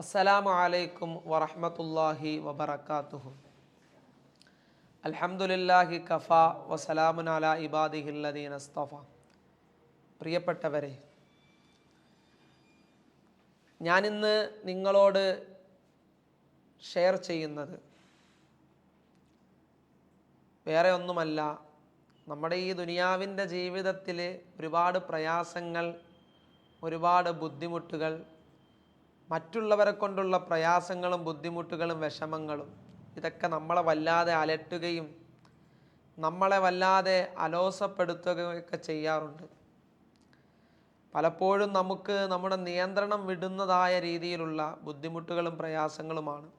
അസ്സലാമു അലൈക്കും വറഹ്മത്തുള്ളാഹി വബറകാതുഹു. അൽഹംദുലില്ലാഹി കഫ വസലാമുൻ അലാ ഇബാദിഹില്ലദീന ഇസ്തഫ. പ്രിയപ്പെട്ടവരെ, ഞാനിന്ന് നിങ്ങളോട് ഷെയർ ചെയ്യുന്നത് വേറെ ഒന്നുമല്ല, നമ്മുടെ ഈ ദുനിയാവിൻ്റെ ജീവിതത്തിൽ ഒരുപാട് പ്രയാസങ്ങൾ, ഒരുപാട് ബുദ്ധിമുട്ടുകൾ, മറ്റുള്ളവരെ കൊണ്ടുള്ള പ്രയാസങ്ങളും ബുദ്ധിമുട്ടുകളും വിഷമങ്ങളും, ഇതൊക്കെ നമ്മളെ വല്ലാതെ അലട്ടുകയും നമ്മളെ വല്ലാതെ അലോസപ്പെടുത്തുകയൊക്കെ ചെയ്യാറുണ്ട്. പലപ്പോഴും നമുക്ക് നമ്മുടെ നിയന്ത്രണം വിടുന്നതായ രീതിയിലുള്ള ബുദ്ധിമുട്ടുകളും പ്രയാസങ്ങളുമാണ്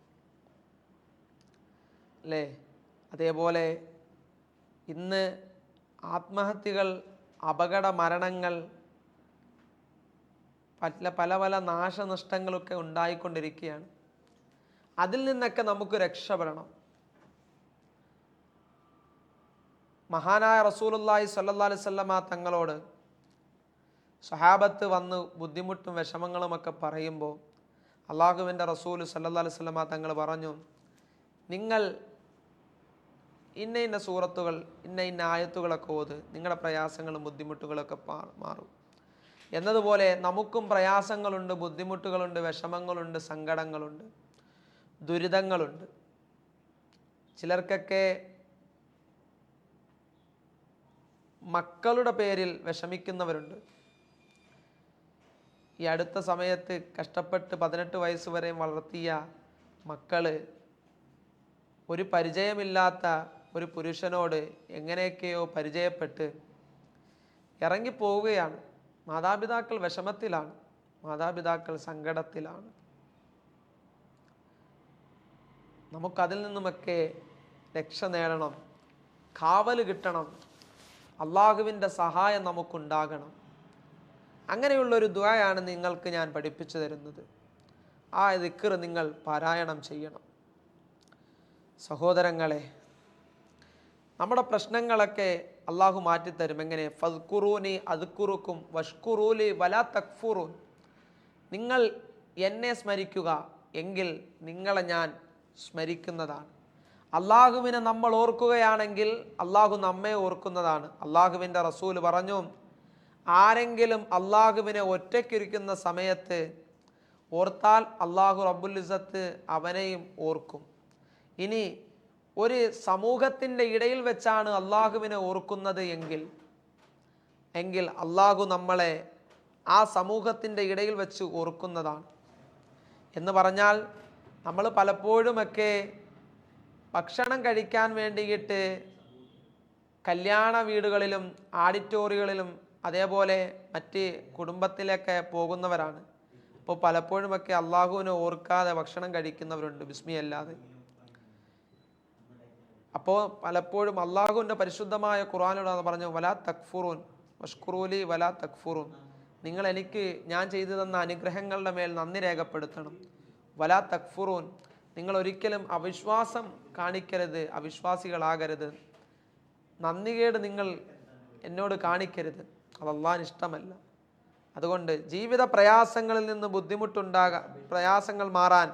അല്ലേ? അതേപോലെ ഇന്ന് ആത്മഹത്യകൾ, അപകട മരണങ്ങൾ, പല പല നാശനഷ്ടങ്ങളൊക്കെ ഉണ്ടായിക്കൊണ്ടിരിക്കുകയാണ്. അതിൽ നിന്നൊക്കെ നമുക്ക് രക്ഷപ്പെടണം. മഹാനായ റസൂലുള്ളാഹി സ്വല്ലല്ലാഹു അലൈഹി വസല്ലമ തങ്ങളോട് സ്വഹാബത്ത് വന്ന് ബുദ്ധിമുട്ടും വിഷമങ്ങളുമൊക്കെ പറയുമ്പോൾ അള്ളാഹുവിൻ്റെ റസൂൽ സ്വല്ലല്ലാഹു അലൈഹി വസല്ലമ തങ്ങൾ പറഞ്ഞു, നിങ്ങൾ ഇന്ന ഇന്ന സൂറത്തുകൾ, ഇന്ന ആയത്തുകളൊക്കെ ഓത്, നിങ്ങളുടെ പ്രയാസങ്ങളും ബുദ്ധിമുട്ടുകളൊക്കെ മാറും. എന്നതുപോലെ നമുക്കും പ്രയാസങ്ങളുണ്ട്, ബുദ്ധിമുട്ടുകളുണ്ട്, വിഷമങ്ങളുണ്ട്, സങ്കടങ്ങളുണ്ട്, ദുരിതങ്ങളുണ്ട്. ചിലർക്കൊക്കെ മക്കളുടെ പേരിൽ വിഷമിക്കുന്നവരുണ്ട്. ഈ അടുത്ത സമയത്ത് കഷ്ടപ്പെട്ട് 18 വയസ്സ് വരെ വളർത്തിയ മക്കള് ഒരു പരിചയമില്ലാത്ത ഒരു പുരുഷനോട് എങ്ങനെയൊക്കെയോ പരിചയപ്പെട്ട് ഇറങ്ങിപ്പോവുകയാണ്. മാതാപിതാക്കൾ വിഷമത്തിലാണ്, മാതാപിതാക്കൾ സങ്കടത്തിലാണ്. നമുക്കതിൽ നിന്നുമൊക്കെ രക്ഷ നേടണം, കാവൽ കിട്ടണം, അള്ളാഹുവിൻ്റെ സഹായം നമുക്കുണ്ടാകണം. അങ്ങനെയുള്ളൊരു ദുആയാണ് നിങ്ങൾക്ക് ഞാൻ പഠിപ്പിച്ചു തരുന്നത്. ആ ദിക്ർ നിങ്ങൾ പാരായണം ചെയ്യണം. സഹോദരങ്ങളെ, നമ്മുടെ പ്രശ്നങ്ങളൊക്കെ അള്ളാഹു മാറ്റിത്തരും. എങ്ങനെ? ഫദ്കുറൂനി അദ്കുറുക്കും വഷ്കുറൂലി വലാ തക്ഫുറൂൻ. നിങ്ങൾ എന്നെ സ്മരിക്കുക, എങ്കിൽ നിങ്ങളെ ഞാൻ സ്മരിക്കുന്നതാണ്. അള്ളാഹുവിനെ നമ്മൾ ഓർക്കുകയാണെങ്കിൽ അള്ളാഹു നമ്മെ ഓർക്കുന്നതാണ്. അള്ളാഹുവിൻ്റെ റസൂൽ പറഞ്ഞു, ആരെങ്കിലും അള്ളാഹുവിനെ ഒറ്റയ്ക്കിരിക്കുന്ന സമയത്ത് ഓർത്താൽ അള്ളാഹു റബ്ബുൽ ഇസ്സത്ത് അവനെയും ഓർക്കും. ഇനി ഒരു സമൂഹത്തിൻ്റെ ഇടയിൽ വെച്ചാണ് അള്ളാഹുവിനെ ഓർക്കുന്നത് എങ്കിൽ അള്ളാഹു നമ്മളെ ആ സമൂഹത്തിൻ്റെ ഇടയിൽ വെച്ച് ഓർക്കുന്നതാണ്. എന്ന് പറഞ്ഞാൽ നമ്മൾ പലപ്പോഴുമൊക്കെ ഭക്ഷണം കഴിക്കാൻ വേണ്ടിയിട്ട് കല്യാണ വീടുകളിലും ആഡിറ്റോറിയങ്ങളിലും അതേപോലെ മറ്റ് കുടുംബത്തിലൊക്കെ പോകുന്നവരാണ്. അപ്പോൾ പലപ്പോഴുമൊക്കെ അള്ളാഹുവിനെ ഓർക്കാതെ ഭക്ഷണം കഴിക്കുന്നവരുണ്ട്, ബിസ്മി അല്ലാതെ. അപ്പോൾ പലപ്പോഴും അള്ളാഹുവിൻ്റെ പരിശുദ്ധമായ ഖുർആനിലൂടെ പറഞ്ഞു, വലാ തക്ഫുറൂൻ വഷ്കുറൂലി വലാ തക്ഫുറൂൻ. നിങ്ങൾ എനിക്ക് ഞാൻ ചെയ്തു തന്ന അനുഗ്രഹങ്ങളുടെ മേൽ നന്ദി രേഖപ്പെടുത്തണം. വലാ തക്ഫുറൂൻ, നിങ്ങൾ ഒരിക്കലും അവിശ്വാസം കാണിക്കരുത്, അവിശ്വാസികളാകരുത്. നന്ദികേട് നിങ്ങൾ എന്നോട് കാണിക്കരുത്, അത് അള്ളാഹിന് ഇഷ്ടമല്ല. അതുകൊണ്ട് ജീവിത പ്രയാസങ്ങളിൽ നിന്ന് പ്രയാസങ്ങൾ മാറാൻ,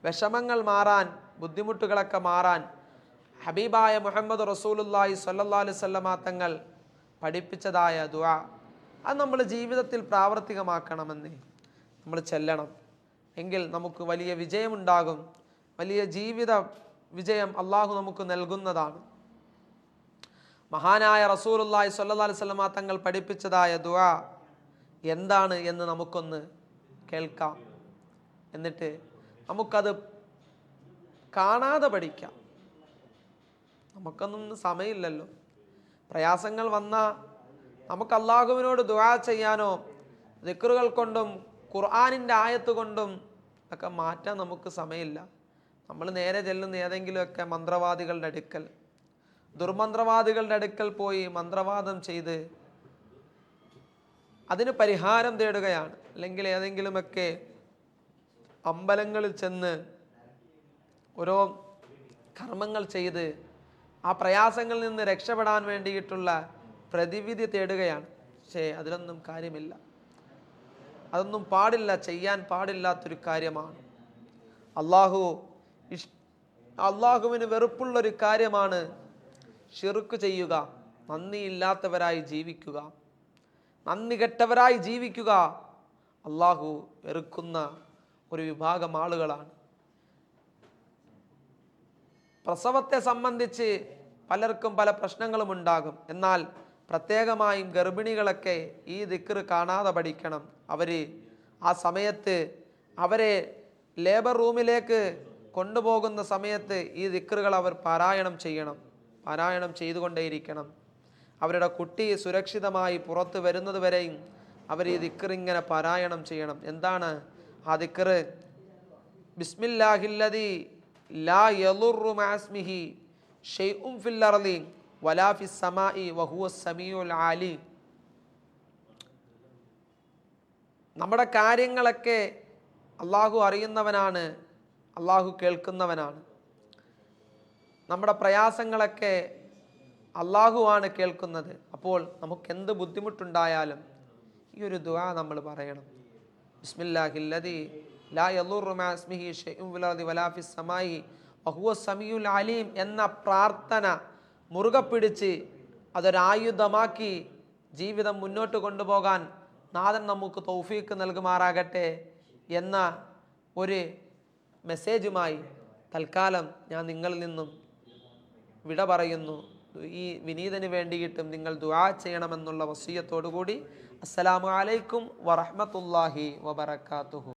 വിഷമങ്ങൾ മാറാൻ, ബുദ്ധിമുട്ടുകളൊക്കെ മാറാൻ ഹബീബായ മുഹമ്മദ് റസൂലുള്ളാഹി സ്വല്ലല്ലാഹു അലൈഹി വസല്ലമ തങ്ങൾ പഠിപ്പിച്ചതായ ദുആ, അത് നമ്മൾ ജീവിതത്തിൽ പ്രാവർത്തികമാക്കണമെന്ന് നമ്മൾ ചെല്ലണം. എങ്കിൽ നമുക്ക് വലിയ വിജയമുണ്ടാകും. വലിയ ജീവിത വിജയം അള്ളാഹു നമുക്ക് നൽകുന്നതാണ്. മഹാനായ റസൂലുള്ളാഹി സ്വല്ലല്ലാഹു അലൈഹി വസല്ലമ തങ്ങൾ പഠിപ്പിച്ചതായ ദുആ എന്താണ് എന്ന് നമുക്കൊന്ന് കേൾക്കാം. എന്നിട്ട് നമുക്കത് കാണാതെ പഠിക്കാം. നമുക്കൊന്നും സമയമില്ലല്ലോ. പ്രയാസങ്ങൾ വന്നാൽ നമുക്ക് അള്ളാഹുവിനോട് ദുആ ചെയ്യാനോ ദിക്റുകൾ കൊണ്ടും ഖുർആനിൻ്റെ ആയത്ത് കൊണ്ടും ഒക്കെ മാറ്റാൻ നമുക്ക് സമയമില്ല. നമ്മൾ നേരെ ചെല്ലുന്ന ഏതെങ്കിലുമൊക്കെ മന്ത്രവാദികളുടെ അടുക്കൽ, ദുർമന്ത്രവാദികളുടെ അടുക്കൽ പോയി മന്ത്രവാദം ചെയ്ത് അതിന് പരിഹാരം തേടുകയാണ്. അല്ലെങ്കിൽ ഏതെങ്കിലുമൊക്കെ അമ്പലങ്ങളിൽ ചെന്ന് ഓരോ കർമ്മങ്ങൾ ചെയ്ത് ആ പ്രയാസങ്ങളിൽ നിന്ന് രക്ഷപ്പെടാൻ വേണ്ടിയിട്ടുള്ള പ്രതിവിധി തേടുകയാണ്. പക്ഷേ അതിലൊന്നും കാര്യമില്ല. അതൊന്നും പാടില്ല, ചെയ്യാൻ പാടില്ലാത്തൊരു കാര്യമാണ്. അള്ളാഹുവിന് വെറുപ്പുള്ളൊരു കാര്യമാണ് ഷിർക്ക് ചെയ്യുക, നന്ദിയില്ലാത്തവരായി ജീവിക്കുക, നന്ദി കെട്ടവരായി ജീവിക്കുക. അള്ളാഹു വെറുക്കുന്ന ഒരു വിഭാഗം ആളുകളാണ്. പ്രസവത്തെ സംബന്ധിച്ച് പലർക്കും പല പ്രശ്നങ്ങളും ഉണ്ടാകും. എന്നാൽ പ്രത്യേകമായും ഗർഭിണികളൊക്കെ ഈ ദിക്ർ കാണാതെ പഠിക്കണം. ആ സമയത്ത് അവരെ ലേബർ റൂമിലേക്ക് കൊണ്ടുപോകുന്ന സമയത്ത് ഈ ദിക്റുകൾ അവർ പാരായണം ചെയ്യണം, പാരായണം ചെയ്തുകൊണ്ടേയിരിക്കണം. അവരുടെ കുട്ടി സുരക്ഷിതമായി പുറത്തു വരുന്നത് വരെയും അവർ ഈ ദിക്ർ ഇങ്ങനെ പാരായണം ചെയ്യണം. എന്താണ് ആ ദിക്ർ? ബിസ്മില്ലാഹില്ലദി ലാ യളുറു മഅസ്മിഹി ഷൈഉൻ ഫിൽ അർളി വലാ ഫിസ് സമാഇ വഹുവസ് സമീഉൽ അലീം. നമ്മുടെ കാര്യങ്ങളൊക്കെ അള്ളാഹു അറിയുന്നവനാണ്, അള്ളാഹു കേൾക്കുന്നവനാണ്. നമ്മുടെ പ്രയാസങ്ങളൊക്കെ അള്ളാഹുവാണ് കേൾക്കുന്നത്. അപ്പോൾ നമുക്ക് എന്ത് ബുദ്ധിമുട്ടുണ്ടായാലും ഈ ഒരു ദുആ നമ്മൾ പറയണം. ബിസ്മില്ലാഹില്ലദി ലാ യളുറു മഅസ്മിഹി ഷൈഉൻ ഫിൽ അർളി വലാ ഫിസ് സമാഇ വഹുവസ് സമീഉൽ അലീം എന്ന പ്രാർത്ഥന മുറുകെ പിടിച്ച് അതൊരായുധമാക്കി ജീവിതം മുന്നോട്ട് കൊണ്ടുപോകാൻ നാഥൻ നമുക്ക് തൗഫീക്ക് നൽകുമാറാകട്ടെ എന്ന ഒരു മെസ്സേജുമായി തൽക്കാലം ഞാൻ നിങ്ങളിൽ നിന്നും വിട പറയുന്നു. ഈ വിനീതന് വേണ്ടിയിട്ടും നിങ്ങൾ ദുആ ചെയ്യണമെന്നുള്ള വസിയ്യത്തോടു കൂടി അസ്സലാമു അലൈക്കും വറഹ്മത്തുള്ളാഹി വബറകാതുഹു.